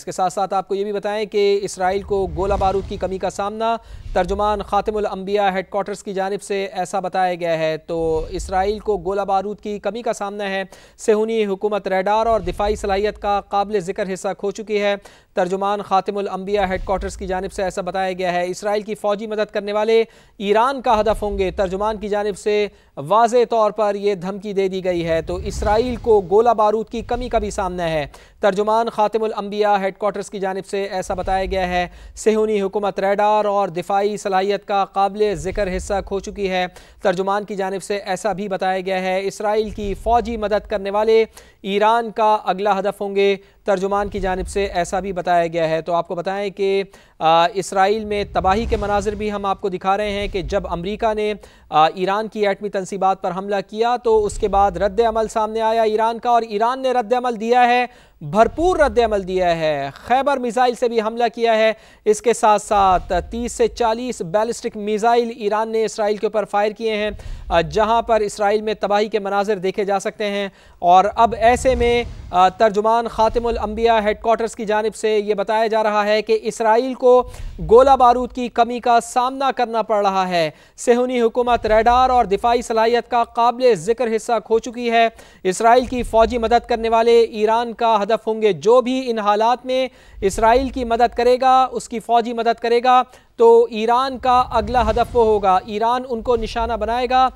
इसके साथ साथ आपको ये भी बताएं कि इसराइल को गोला बारूद की कमी का सामना, तर्जुमान खातिमुल अंबिया हेडक्वार्टर्स की जानिब से ऐसा बताया गया है। तो इसराइल को गोला बारूद की कमी का सामना है। सेहूनी हुकूमत रडार और दिफाई सलाहियत का काबिल ज़िक्र हिस्सा खो चुकी है। तर्जुमान खातिमुल अंबिया हेडक्वार्टर्स की जानिब से ऐसा बताया गया है। इसराइल की फ़ौजी मदद करने वाले ईरान का हदफ होंगे। तर्जुमान की जानिब से वाज़े तौर पर यह धमकी दे दी गई है। तो इसराइल को गोला बारूद की कमी का भी सामना है। तर्जुमान खातिमुल अंबिया हेडक्वार्टर्स की जानिब से ऐसा बताया गया है। सेहूनी हुकूमत रडार और दिफाई सलाहियत का काबिल ज़िक्र हिस्सा खो चुकी है। तर्जुमान की जानिब से ऐसा भी बताया गया है। इसराइल की फ़ौजी मदद करने वाले ईरान का अगला हदफ होंगे। तर्जुमान की जानिब से ऐसा भी बताया गया है। तो आपको बताएं कि इसराइल में तबाही के मनाजिर भी हम आपको दिखा रहे हैं कि जब अमरीका ने ईरान की एटमी तनसीबात पर हमला किया तो उसके बाद रद्द अमल सामने आया ईरान का, और ईरान ने रद्द अमल दिया है, भरपूर रद्द अमल दिया है। खैबर मिसाइल से भी हमला किया है। इसके साथ साथ 30 से 40 बैलिस्टिक मिसाइल ईरान ने इसराइल के ऊपर फायर किए हैं, जहां पर इसराइल में तबाही के मनाजिर देखे जा सकते हैं। और अब ऐसे में तर्जुमान खातिमुल अंबिया हेडक्वार्टर्स की जानिब से ये बताया जा रहा है कि इसराइल को गोला बारूद की कमी का सामना करना पड़ रहा है। सेहूनी हुकूमत रडार और दिफाई सलाहियत का काबिल ज़िक्र हिस्सा खो चुकी है। इसराइल की फ़ौजी मदद करने वाले ईरान का हदफ होंगे। जो भी इन हालात में इसराइल की मदद करेगा, उसकी फ़ौजी मदद करेगा, तो ईरान का अगला हदफ वो होगा। ईरान उनको निशाना बनाएगा।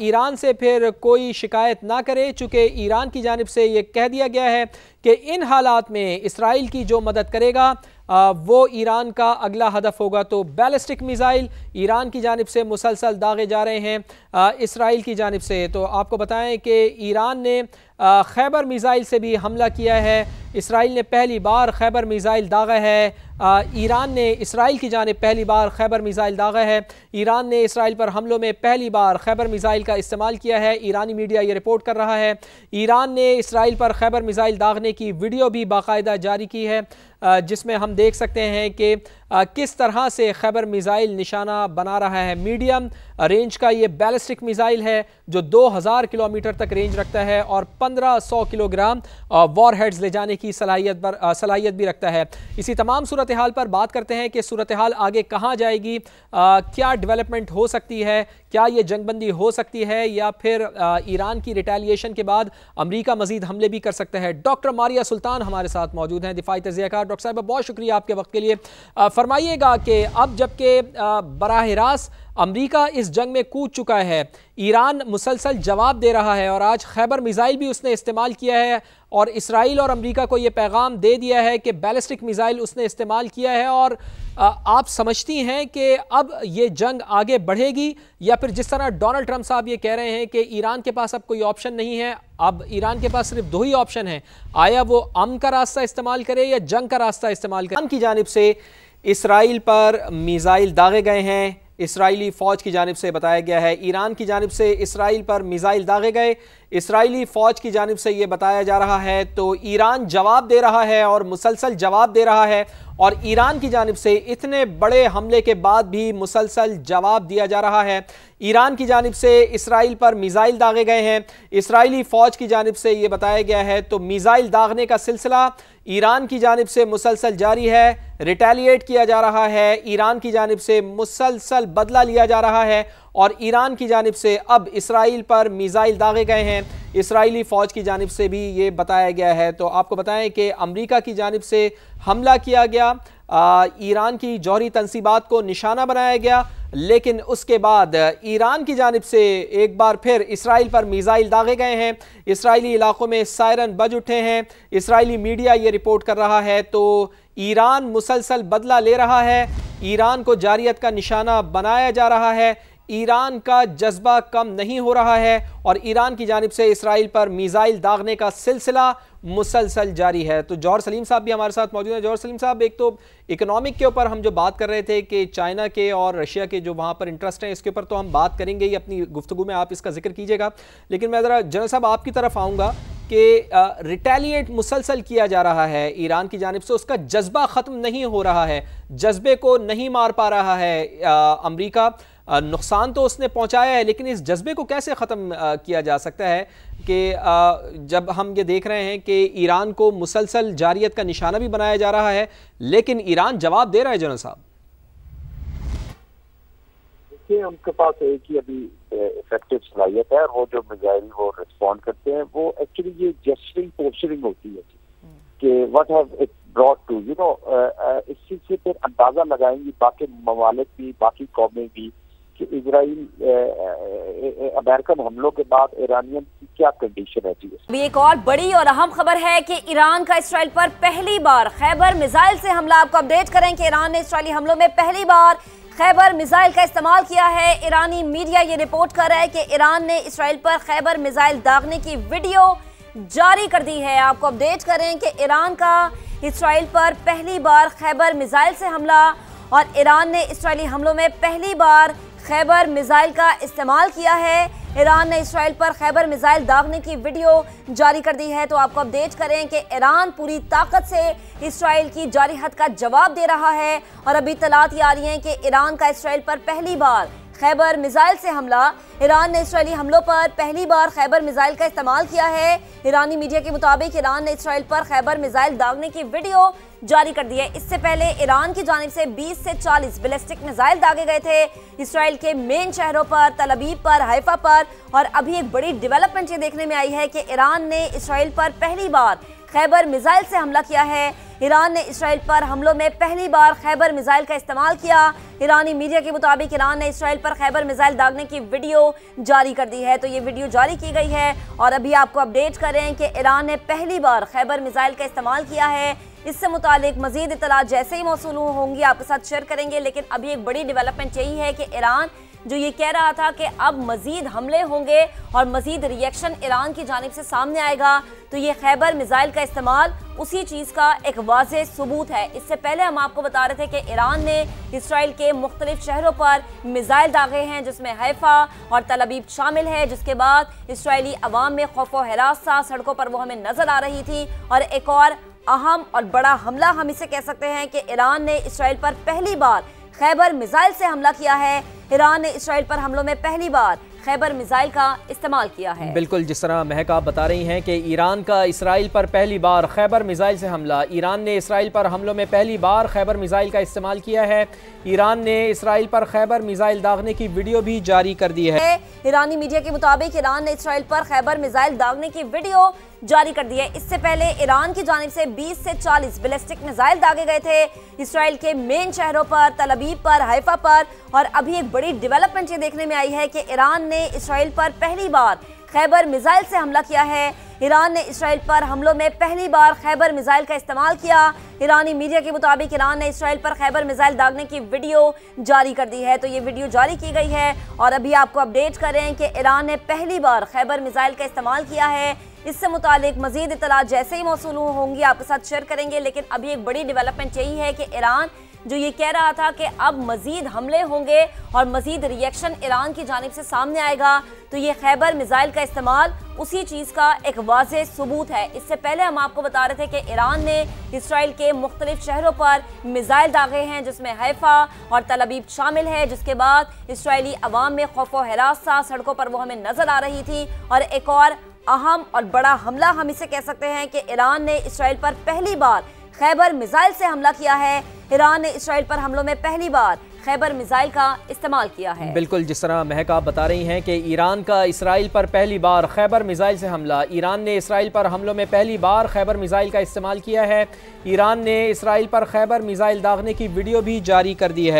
ईरान से फिर कोई शिकायत ना करे, चूँकि ईरान की जानिब से ये कह दिया गया है कि इन हालात में इसराइल की जो मदद करेगा वो ईरान का अगला हदफ होगा। तो बैलिस्टिक मिसाइल ईरान की जानिब से मुसलसल दागे जा रहे हैं इसराइल की जानिब से। तो आपको बताएं कि ईरान ने खैबर मिसाइल से भी हमला किया है। इसराइल ने पहली बार खैबर मिसाइल दागा है। ईरान ने इसराइल की जानिब पहली बार खैबर मिसाइल दागा है। ईरान ने इसराइल पर हमलों में पहली बार खैबर मिसाइल का इस्तेमाल किया है। ईरानी मीडिया ये रिपोर्ट कर रहा है। ईरान ने इसराइल पर खैबर मिसाइल दागने की वीडियो भी बाकायदा जारी की है, जिसमें हम देख सकते हैं कि किस तरह से खैबर मिसाइल निशाना बना रहा है। मीडियम रेंज का ये बैलिस्टिक मिसाइल है जो 2000 किलोमीटर तक रेंज रखता है और 1500 किलोग्राम वॉरहेड्स ले जाने की सलाहियत भी रखता है। इसी तमाम सूरत हाल पर बात करते हैं कि सूरत हाल आगे कहाँ जाएगी, क्या डेवलपमेंट हो सकती है, क्या ये जंगबंदी हो सकती है, या फिर ईरान की रिटेलिएशन के बाद अमरीका मजीद हमले भी कर सकता है। डॉक्टर मारिया सुल्तान हमारे साथ मौजूद हैं, दिफाई तज़कियाकार। डॉक्टर साहब बहुत शुक्रिया आपके वक्त के लिए। फरमाइएगा कि अब जबकि बराह रास्त अमरीका इस जंग में कूद चुका है, ईरान मुसलसल जवाब दे रहा है और आज खैबर मिसाइल भी उसने इस्तेमाल किया है और इसराइल और अमरीका को ये पैगाम दे दिया है कि बैलिस्टिक मिसाइल उसने इस्तेमाल किया है, और आप समझती हैं कि अब ये जंग आगे बढ़ेगी, या फिर जिस तरह डोनाल्ड ट्रंप साहब ये कह रहे हैं कि ईरान के पास अब कोई ऑप्शन नहीं है, अब ईरान के पास सिर्फ दो ही ऑप्शन है, आया वो अमन का रास्ता इस्तेमाल करे या जंग का रास्ता इस्तेमाल करे। ईरान की जानिब से इसराइल पर मिसाइल दागे गए हैं, इसराइली फ़ौज की जानिब से बताया गया है। ईरान की जानिब से इसराइल पर मिसाइल दागे गए, इसराइली फ़ौज की जानिब से ये बताया जा रहा है। तो ईरान जवाब दे रहा है और मुसलसल जवाब दे रहा है, और ईरान की जानिब से इतने बड़े हमले के बाद भी मुसलसल जवाब दिया जा रहा है। ईरान की जानिब से इसराइल पर मिसाइल दागे गए हैं, इसराइली फ़ौज की जानिब से ये बताया गया है। तो मिसाइल दागने का सिलसिला ईरान की जानिब से मुसलसल जारी है, रिटेलिएट किया जा रहा है, ईरान की जानिब से मुसलसल बदला लिया जा रहा है, और ईरान की जानिब से अब इसराइल पर मिसाइल दागे गए हैं, इसराइली फ़ौज की जानिब से भी ये बताया गया है। तो आपको बताएं कि अमरीका की जानिब से हमला किया गया, ईरान की जौहरी तनसीबात को निशाना बनाया गया, लेकिन उसके बाद ईरान की जानिब से एक बार फिर इसराइल पर मिसाइल दागे गए हैं, इसराइली इलाकों में सायरन बज उठे हैं, इसराइली मीडिया ये रिपोर्ट कर रहा है। तो ईरान मुसलसल बदला ले रहा है, ईरान को जारियत का निशाना बनाया जा रहा है, ईरान का जज्बा कम नहीं हो रहा है, और ईरान की जानिब से इसराइल पर मिसाइल दागने का सिलसिला मुसलसल जारी है। तो जौहर सलीम साहब भी हमारे साथ मौजूद हैं। जौहर सलीम साहब, एक तो इकोनॉमिक के ऊपर हम जो बात कर रहे थे कि चाइना के और रशिया के जो वहाँ पर इंटरेस्ट हैं, इसके ऊपर तो हम बात करेंगे ही अपनी गुफ्तगू में, आप इसका जिक्र कीजिएगा। लेकिन मैं ज़रा जनरल साहब आपकी तरफ आऊँगा कि रिटेलिएट मुसलसल किया जा रहा है ईरान की जानिब से, उसका जज्बा ख़त्म नहीं हो रहा है, जज्बे को नहीं मार पा रहा है अमरीका। नुकसान तो उसने पहुंचाया है, लेकिन इस जज्बे को कैसे ख़त्म किया जा सकता है कि जब हम ये देख रहे हैं कि ईरान को मुसलसल जारियत का निशाना भी बनाया जा रहा है, लेकिन ईरान जवाब दे रहा है। जनरल साहब देखिए, उनके पास एक ही अभी इफेक्टिव सलाहियत है, और वो जो मिसाइल वो रिस्पॉन्ड करते हैं, वो एक्चुअली ये जेस्चरिंग पोस्चरिंग होती है कि what have it brought to, you know, इस चीज से फिर अंदाजा लगाएंगी बाकी ममालिक भी, बाकी कौमें भी, कि इजराइल अमेरिकन हमलों के बाद ईरानियन की क्या कंडीशन है। जी, अभी एक और बड़ी और अहम खबर है कि ईरान का इसराइल पर पहली बार खैबर मिसाइल से हमला। आपको अपडेट करें कि ईरान ने इसराइली हमलों में पहली बार खैबर मिसाइल का इस्तेमाल किया है। ईरानी मीडिया ये रिपोर्ट कर रहा है कि ईरान ने इसराइल पर खैबर मिसाइल दागने की वीडियो जारी कर दी है। आपको अपडेट करें कि ईरान का इसराइल पर पहली बार खैबर मिसाइल से हमला, और ईरान ने इसराइली हमलों में पहली बार खैबर मिसाइल का इस्तेमाल किया है। ईरान ने इसराइल पर खैबर मिसाइल दागने की वीडियो जारी कर दी है। तो आपको अपडेट करें कि ईरान पूरी ताकत से इसराइल की जारी हद का जवाब दे रहा है, और अभी तलात ये आ रही हैं कि ईरान का इसराइल पर पहली बार खैबर मिसाइल से हमला। ईरान ने इसराइली हमलों पर पहली बार खैबर मिसाइल का इस्तेमाल किया है। ईरानी मीडिया के मुताबिक ईरान ने इसराइल पर खैबर मिसाइल दागने की वीडियो जारी कर दी है। इससे पहले ईरान की जानिब से 20 से 40 बैलिस्टिक मिसाइल दागे गए थे इसराइल के मेन शहरों पर, तल अवीव पर, हैफा पर, और अभी एक बड़ी डेवलपमेंट ये देखने में आई है कि ईरान ने इसराइल पर पहली बार खैबर मिसाइल से हमला किया है। ईरान ने इसराइल पर हमलों में पहली बार खैबर मिसाइल का इस्तेमाल किया। ईरानी मीडिया के मुताबिक ईरान ने इसराइल पर खैबर मिसाइल दागने की वीडियो जारी कर दी है। तो ये वीडियो जारी की गई है, और अभी आपको अपडेट करें कि ईरान ने पहली बार खैबर मिसाइल का इस्तेमाल किया है। इससे मुतालिक मजीद इत्तलात जैसे ही मौसूल होंगी आपके साथ शेयर करेंगे। लेकिन अभी एक बड़ी डेवलपमेंट यही है कि ईरान जो ये कह रहा था कि अब मजीद हमले होंगे और मजीद रिएक्शन ईरान की जानिब से सामने आएगा, तो ये खैबर मिसाइल का इस्तेमाल उसी चीज़ का एक वाज़ेह सबूत है। इससे पहले हम आपको बता रहे थे कि ईरान ने इसराइल के मुख्तलिफ शहरों पर मिसाइल दागे हैं, जिसमें हैफा और तल अवीव शामिल है, जिसके बाद इसराइली अवाम में खौफ व हिरास सा सड़कों पर वो हमें नजर आ रही थी। और एक और अहम और बड़ा हमला हम इसे कह सकते हैं कि ईरान ने इसराइल पर पहली बार खैबर मिसाइल से हमला किया है। ईरान ने इसराइल पर हमलों में पहली बार खैबर मिसाइल का इस्तेमाल किया है। बिल्कुल, जिस तरह महक आप बता रही हैं कि ईरान का इसराइल पर पहली बार खैबर मिसाइल से हमला, ईरान ने इसराइल पर हमलों में पहली बार खैबर मिसाइल का इस्तेमाल किया है। ईरान ने इसराइल पर खैबर मिसाइल दागने की वीडियो भी जारी कर दी है। ईरानी मीडिया के मुताबिक ईरान ने इसराइल पर खैबर मिसाइल दागने की वीडियो जारी कर दी है। इससे पहले ईरान की जानिब से 20 से 40 बैलिस्टिक मिसाइल दागे गए थे इसराइल के मेन शहरों पर, तल अवीव पर, हैफा पर, और अभी एक बड़ी डेवलपमेंट ये देखने में आई है कि ईरान ने इसराइल पर पहली बार खैबर मिसाइल से हमला किया है। ईरान ने इसराइल पर हमलों में पहली बार खैबर मिसाइल का इस्तेमाल किया। ईरानी मीडिया के मुताबिक ईरान ने इसराइल पर खैबर मिसाइल दागने की वीडियो जारी कर दी है। तो ये वीडियो जारी की गई है, और अभी आपको अपडेट करें कि ईरान ने पहली बार खैबर मिसाइल का इस्तेमाल किया है। इससे मुतालिक मजीद इत्तलात जैसे ही मौसूल होंगी आपके साथ शेयर करेंगे। लेकिन अभी एक बड़ी डेवलपमेंट यही है कि ईरान जो ये कह रहा था कि अब मजीद हमले होंगे और मजीद रिएक्शन ईरान की जानिब से सामने आएगा, तो ये खैबर मिसाइल का इस्तेमाल उसी चीज़ का एक वाज़ेह सबूत है। इससे पहले हम आपको बता रहे थे कि ईरान ने इसराइल के मुख्तलिफ शहरों पर मिसाइल दागे हैं, जिसमें हैफा और तल अवीव शामिल है, जिसके बाद इसराइली अवाम में खौफ व हिरास सा सड़कों पर वो हमें नजर आ रही थी। और एक और अहम और बड़ा हमला हम इसे कह सकते हैं कि ईरान ने इसराइल पर पहली बार खैबर मिसाइल से हमला किया है। ईरान ने इसराइल पर हमलों में पहली बार खैबर मिसाइल का इस्तेमाल किया है। बिल्कुल, जिस तरह महक आप बता रही हैं कि ईरान का इसराइल पर पहली बार खैबर मिसाइल से हमला, ईरान ने इसराइल पर हमलों में पहली बार खैबर मिसाइल का इस्तेमाल किया है। ईरान ने इसराइल पर खैबर मिसाइल दागने की वीडियो भी जारी कर दी है।